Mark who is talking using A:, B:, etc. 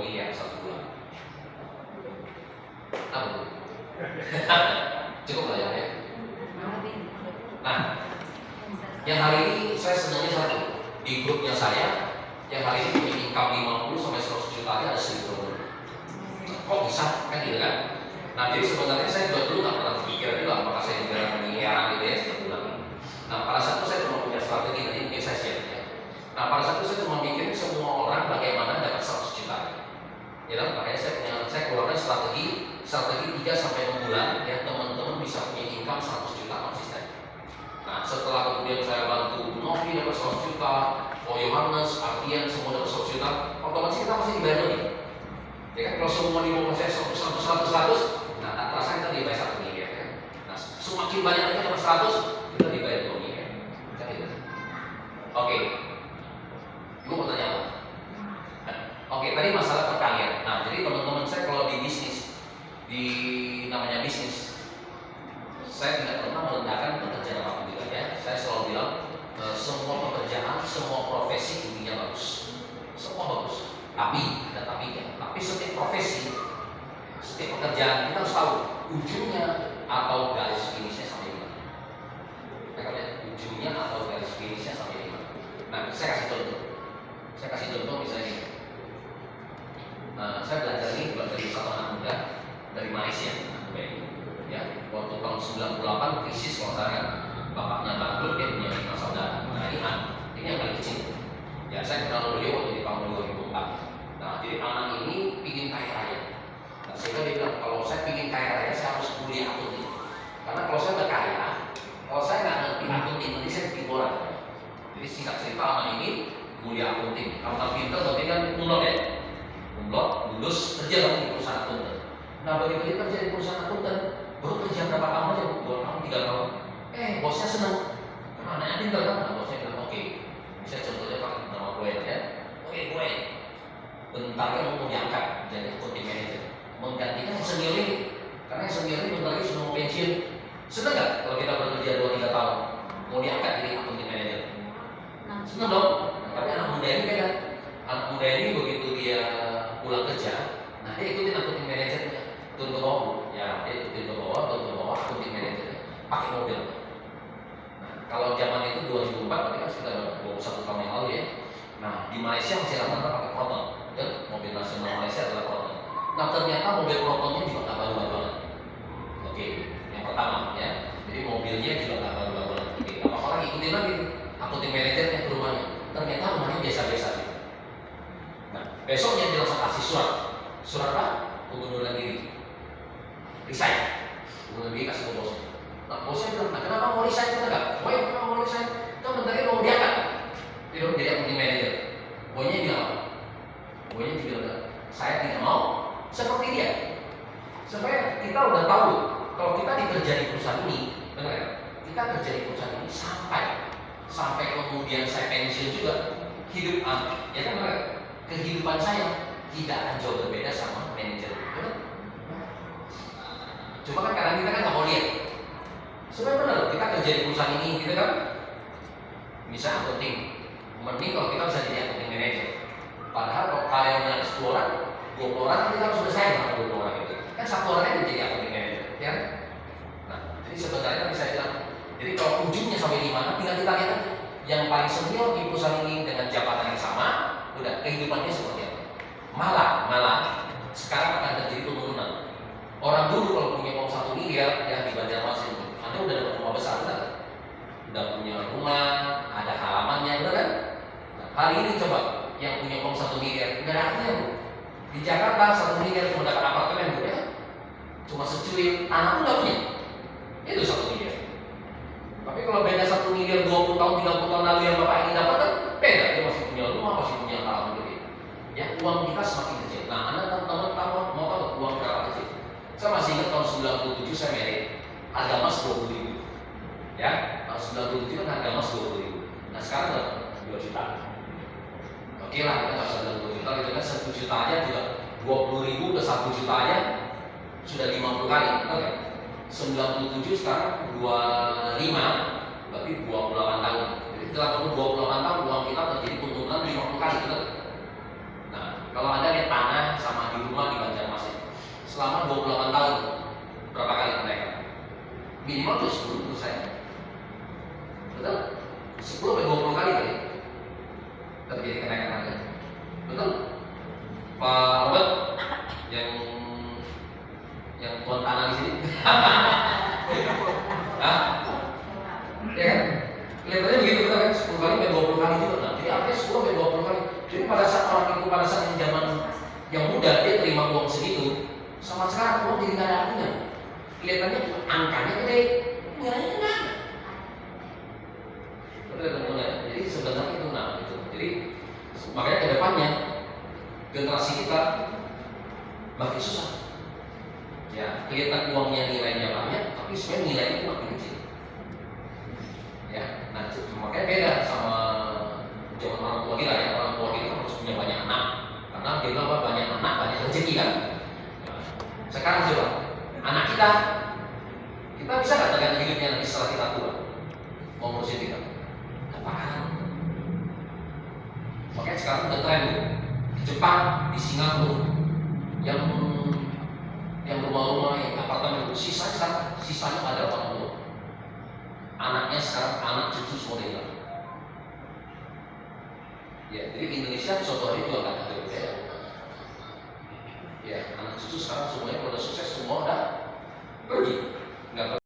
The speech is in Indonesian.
A: miliar satu bulan. Apa? Cukup lah ya. Nah, yang hari ini saya senangnya satu, di grupnya saya yang hari ini punya income 50 sampai 100 juta aja ada 1.000. Kok bisa? Kan gitu kan? Nah, jadi sebenarnya saya juga dulu nggak pernah berpikir juga apakah saya juga miliaran gitu ya setiap bulan. Nah, pada saat itu saya cuma punya strategi, nanti mungkin saya share ya. Nah, pada saat itu saya cuma mikir semua orang bagaimana dapat 100 juta. Ya kan? Makanya saya keluarkan strategi 3 sampai 6 bulan ya, teman-teman bisa punya income 100 juta konsisten. Nah, setelah kemudian saya bantu Novi dapat 100 juta, Yohanes, Ardian semua dapat 100 juta, otomatis kita masih dibayar lebih. Ya kan, kalau semua di bawah saya 100, nah tak terasa kita dibayar 1 miliar ya. Nah, semakin banyak kita dapat 100, kita dibayar 2 miliar. Kan gitu. Oke. Ibu mau tanya apa? Oke, tadi masalah perkalian. Nah, jadi teman-teman saya kalau di bisnis, di namanya bisnis, saya tidak pernah merendahkan pekerjaan apapun juga ya. Saya selalu bilang semua pekerjaan, semua profesi intinya bagus, semua bagus. Tapi ada tapinya. Tapi setiap profesi, setiap pekerjaan kita harus tahu ujungnya atau garis finishnya sampai di mana. Mereka lihat ujungnya atau garis finishnya sampai di mana. Nah, saya kasih contoh misalnya ini. Saya belajar ini juga dari satu anak muda dari Malaysia, ya. Waktu tahun 98 krisis kalau saya kan, bapaknya bangkrut, dia punya 5 saudara. Nah, ini yang paling kecil. Ya, saya kenal beliau waktu di tahun 2004. Nah, jadi anak ini pingin kaya raya. Nah, sehingga dia bilang kalau saya pingin kaya raya, saya harus kuliah akunting. Karena kalau saya udah kaya, kalau saya nggak ngerti akunting, nanti saya bikin orang. Jadi singkat cerita anak ini kuliah akunting. Kalau tak pintar, berarti kan umlot ya. Umlot, lulus, kerja lagi di perusahaan akuntan. Nah, begitu dia kerja di perusahaan akuntan, baru kerja berapa tahun aja, 2 tahun, 3 tahun. Bosnya senang, karena anaknya pintar kan. Nah, bosnya bilang, oke, bisa contohnya pakai nama gue ya. Oke, gue bentar lagi mau diangkat jadi accounting manager, menggantikan yang senior ini. Karena yang senior ini bentar lagi sudah mau pensiun. Senang nggak kalau kita bekerja 2-3 tahun mau diangkat jadi accounting manager? Senang dong. Nah, tapi anak muda ini beda. Anak muda ini begitu dia pulang kerja, nah dia ikutin accounting managernya, turun ke bawah, ya dia turun ke bawah accounting managernya, pakai mobil. Nah, kalau zaman itu 2004, berarti kan sekitar 21 tahun yang lalu ya. Nah, di Malaysia masih rata-rata pakai Proton, dan mobil nasional Malaysia adalah Proton. Nah, ternyata mobil Protonnya juga nggak baru-baru banget. Oke, yang pertama ya, jadi mobilnya juga nggak baru-baru banget. Oke, apa-apa lagi ikutin lagi accounting managernya ke rumahnya, ternyata rumahnya biasa-biasa aja. Nah, besoknya dia langsung kasih surat apa? Pengunduran diri, resign. Pengunduran diri kasih ke bosnya. Nah, bosnya bilang, nah kenapa mau resign? Kenapa mau resign? Kan bentar lagi mau diangkat. Dia jadi accounting manager. Boynya bilang apa? Boynya bilang, saya tidak mau seperti dia. Supaya kita udah tahu kalau kita dikerja di perusahaan ini, benar ya? Kita kerja di perusahaan ini sampai kemudian saya pensiun juga, hidup ya kan benar? Kehidupan saya tidak akan jauh berbeda sama manajer, benar? Cuma kan kadang kita kan nggak mau lihat. Sebenarnya benar, kita kerja di perusahaan ini, gitu kan? Misalnya accounting, mending kalau kita bisa jadi accounting manager. Padahal kalau karyawannya 10 orang, 20 orang, kita harus selesai sama 20 orang itu. Kan 1 orang itu jadi accounting manager, ya? Nah, jadi sebenarnya bisa bilang, jadi kalau ujungnya sampai di mana, tinggal kita lihat yang paling senior di perusahaan ini dengan jabatan yang sama, udah kehidupannya seperti apa. Malah sekarang akan terjadi penurunan. Orang dulu kalau punya uang 1 miliar ya di Banjarmasin, Anda udah dapat rumah besar, udah punya rumah, ada halamannya, benar kan? Nah, hari ini coba yang punya uang 1 miliar, nggak ada artinya bu. Di Jakarta 1 miliar cuma dapat apartemen bu ya, cuma secuil tanah pun nggak punya. Itu 1 miliar. Tapi kalau beda 1 miliar 20 tahun, 30 tahun lalu yang bapak ini dapat kan beda. Dia masih punya rumah, masih punya halaman gitu. Ya, uang kita semakin kecil. Nah, Anda tahu mau tahu uang berapa kecil? Saya masih ingat tahun 97 saya merit, harga emas 20.000. Ya, tahun 97 kan harga emas 20.000. Nah, sekarang udah 2 juta. Oke lah, kita nggak usah 2 juta, itu kan 1 juta aja juga 20.000 ke 1 juta aja sudah 50 kali, betul kan? 97 sekarang 25, berarti 28 tahun. Jadi setelah 28 tahun uang kita terjadi penurunan 50 kali, betul? Nah, kalau Anda lihat tanah minimal tuh 10 menurut saya. Betul? 10-20 kali kali terjadi kenaikan harga. Betul? Pak Robert yang tuan tanah di sini. Hah? Ya kan? Kelihatannya begitu betul kan? 10 kali sampai 20 kali juga. Nah, jadi artinya 10 sampai 20 kali. Jadi pada saat orang itu pada saat yang zaman yang muda dia terima uang segitu, sama sekarang uang jadi nggak ada artinya. Kelihatannya angkanya gede, nilainya nggak ada. Betul teman-teman. Jadi sebenarnya itu nah itu. Jadi makanya kedepannya generasi kita makin susah. Ya, kelihatan uangnya nilainya banyak, tapi sebenarnya nilainya itu makin kecil. Ya, nah makanya beda sama zaman orang tua kita ya. Orang tua kita harus punya banyak anak, karena dia bilang apa, banyak anak banyak rezeki kan. Nah, sekarang coba anak kita bisa nggak tergantung hidupnya nanti setelah kita tua mau ngurusin kita? Apaan? Makanya sekarang udah tren tuh di Jepang, di Singapura yang rumah-rumah, yang apartemen itu sisanya ada orang tua. Anaknya sekarang anak cucu semua hilang. Ya, jadi Indonesia suatu hari juga nggak ada budaya. Ya, anak cucu sekarang semuanya udah sukses, semua udah pergi. Nggak